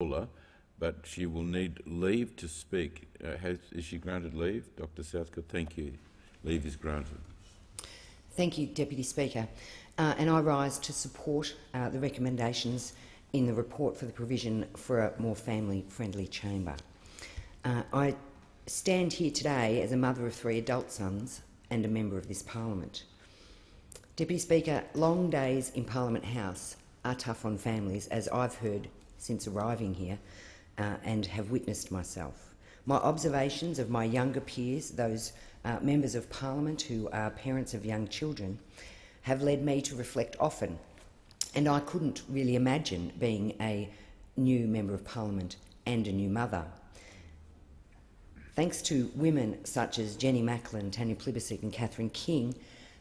but she will need leave to speak. Is she granted leave? Dr Southcott, thank you. Leave is granted. Thank you, Deputy Speaker. And I rise to support the recommendations in the report for the provision for a more family-friendly chamber. I stand here today as a mother of 3 adult sons and a member of this parliament. Deputy Speaker, long days in Parliament House are tough on families, as I've heard since arriving here and have witnessed myself. My observations of my younger peers, those members of Parliament who are parents of young children, have led me to reflect often, and I couldn't really imagine being a new Member of Parliament and a new mother. Thanks to women such as Jenny Macklin, Tanya Plibersek and Catherine King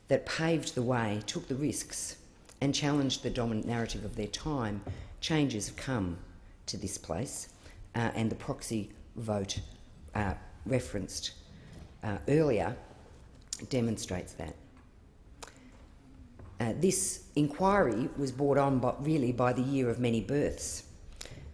that paved the way, took the risks and challenged the dominant narrative of their time, changes have come to this place and the proxy vote referenced earlier demonstrates that. This inquiry was brought on really by the year of many births.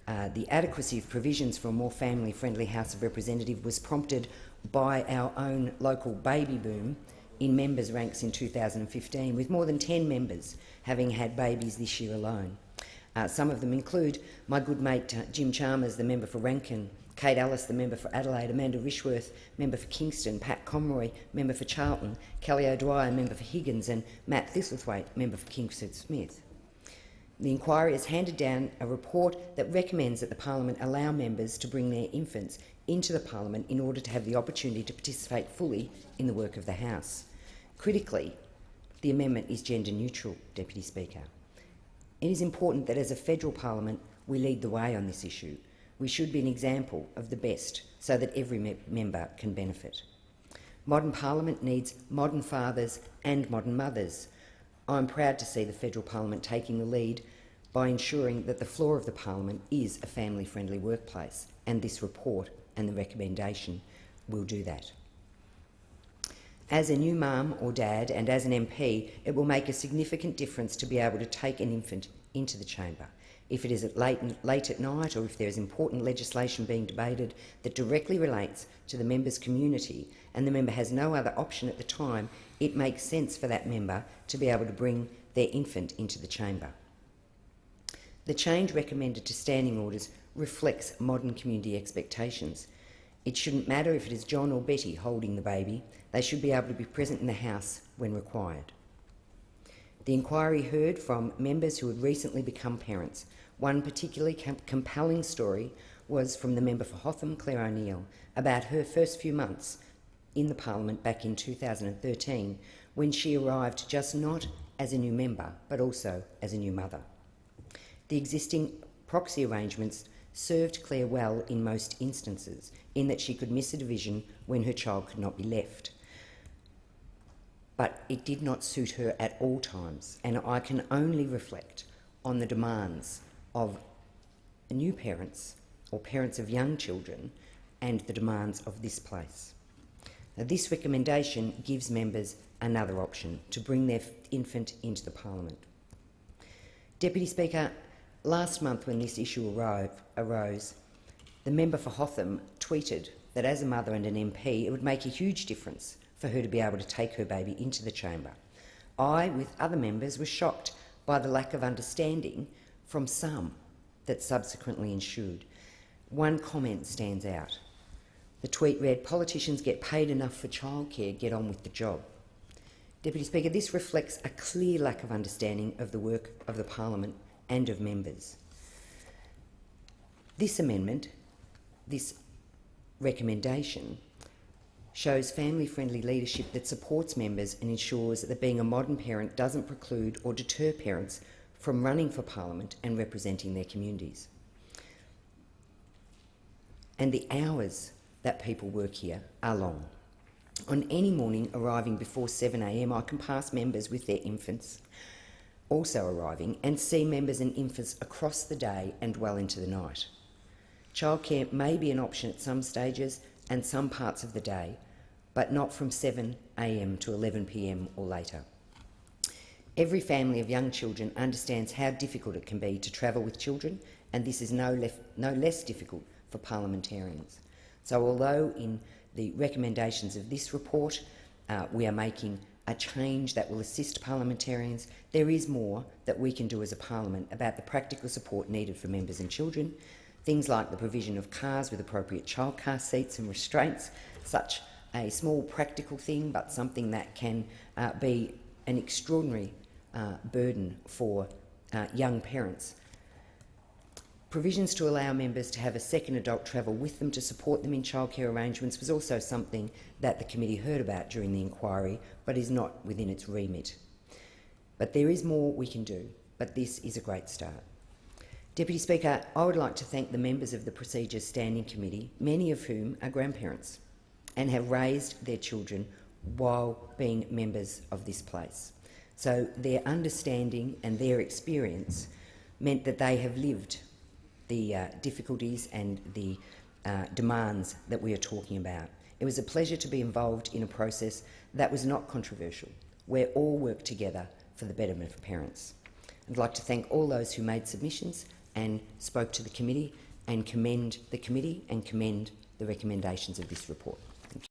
The adequacy of provisions for a more family-friendly House of Representatives was prompted by our own local baby boom in members' ranks in 2015, with more than 10 members having had babies this year alone. Some of them include my good mate Jim Chalmers, the member for Rankin, Kate Ellis, the member for Adelaide, Amanda Rishworth, member for Kingston, Pat Conroy, member for Charlton, Kelly O'Dwyer, member for Higgins, and Matt Thistlethwaite, member for Kingston Smith. The inquiry has handed down a report that recommends that the Parliament allow members to bring their infants into the Parliament in order to have the opportunity to participate fully in the work of the House. Critically, the amendment is gender neutral, Deputy Speaker. It is important that as a federal Parliament we lead the way on this issue. We should be an example of the best so that every member can benefit. Modern Parliament needs modern fathers and modern mothers. I'm proud to see the federal Parliament taking the lead by ensuring that the floor of the Parliament is a family-friendly workplace, and this report and the recommendation will do that. As a new mum or dad and as an MP, it will make a significant difference to be able to take an infant into the chamber. If it is late at night or if there is important legislation being debated that directly relates to the member's community and the member has no other option at the time, it makes sense for that member to be able to bring their infant into the chamber. The change recommended to standing orders reflects modern community expectations. It shouldn't matter if it is John or Betty holding the baby, they should be able to be present in the House when required. The inquiry heard from members who had recently become parents. One particularly compelling story was from the member for Hotham, Claire O'Neill, about her first few months in the Parliament back in 2013, when she arrived just not as a new member, but also as a new mother. The existing proxy arrangements served Claire well in most instances, in that she could miss a division when her child could not be left. But it did not suit her at all times, and I can only reflect on the demands of new parents or parents of young children and the demands of this place. Now, this recommendation gives members another option to bring their infant into the Parliament. Deputy Speaker, last month when this issue arose, the member for Hotham tweeted that as a mother and an MP, it would make a huge difference for her to be able to take her baby into the chamber. I, with other members, was shocked by the lack of understanding from some that subsequently ensued. One comment stands out. The tweet read, "Politicians get paid enough for childcare, get on with the job." Deputy Speaker, this reflects a clear lack of understanding of the work of the Parliament and of members. This amendment, this recommendation, shows family-friendly leadership that supports members and ensures that being a modern parent doesn't preclude or deter parents from running for Parliament and representing their communities. And the hours that people work here are long. On any morning arriving before 7 a.m, I can pass members with their infants also arriving and see members and infants across the day and well into the night. Childcare may be an option at some stages and some parts of the day, but not from 7 a.m. to 11 p.m. or later. Every family of young children understands how difficult it can be to travel with children and this is no less difficult for parliamentarians. So although in the recommendations of this report we are making a change that will assist parliamentarians, there is more that we can do as a parliament about the practical support needed for members and children, things like the provision of cars with appropriate child car seats and restraints, such a small practical thing but something that can be an extraordinary burden for young parents. Provisions to allow members to have a second adult travel with them to support them in childcare arrangements was also something that the committee heard about during the inquiry, but is not within its remit. But there is more we can do, but this is a great start. Deputy Speaker, I would like to thank the members of the Procedures Standing Committee, many of whom are grandparents and have raised their children while being members of this place. So their understanding and their experience meant that they have lived the difficulties and the demands that we are talking about. It was a pleasure to be involved in a process that was not controversial, where all worked together for the betterment of parents. I'd like to thank all those who made submissions and spoke to the committee, and commend the committee and commend the recommendations of this report.